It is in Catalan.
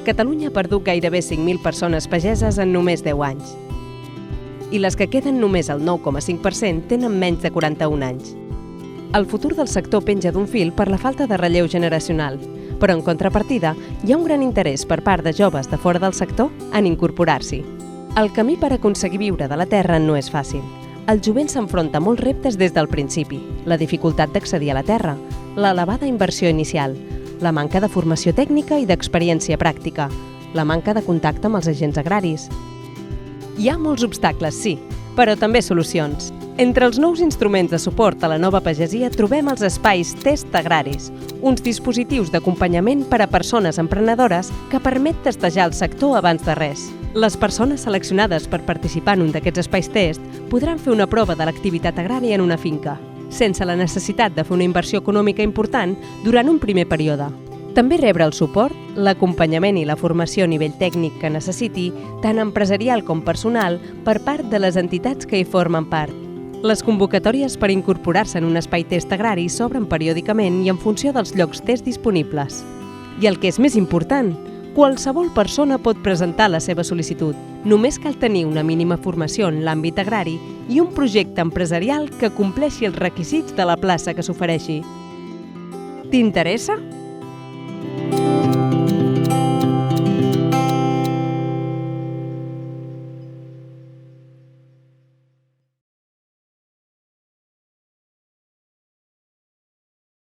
Catalunya ha perdut gairebé 5.000 persones pageses en només 10 anys. I les que queden només el 9,5% tenen menys de 41 anys. El futur del sector penja d'un fil per la falta de relleu generacional, però en contrapartida hi ha un gran interès per part de joves de fora del sector en incorporar-s'hi. El camí per aconseguir viure de la terra no és fàcil. El jovent s'enfronta a molts reptes des del principi: la dificultat d'accedir a la terra, l'elevada inversió inicial, la manca de formació tècnica i d'experiència pràctica, la manca de contacte amb els agents agraris. Hi ha molts obstacles, sí, però també solucions. Entre els nous instruments de suport a la nova pagesia trobem els espais Test Agraris, uns dispositius d'acompanyament per a persones emprenedores que permet testejar el sector abans de res. Les persones seleccionades per participar en un d'aquests espais test podran fer una prova de l'activitat agrària en una finca, sense la necessitat de fer una inversió econòmica important durant un primer període. També rebre el suport, l'acompanyament i la formació a nivell tècnic que necessiti, tant empresarial com personal, per part de les entitats que hi formen part. Les convocatòries per incorporar-se en un espai test agrari s'obren periòdicament i en funció dels llocs test disponibles. I el que és més important, qualsevol persona pot presentar la seva sol·licitud. Només cal tenir una mínima formació en l'àmbit agrari i un projecte empresarial que compleixi els requisits de la plaça que s'ofereixi. T'interessa?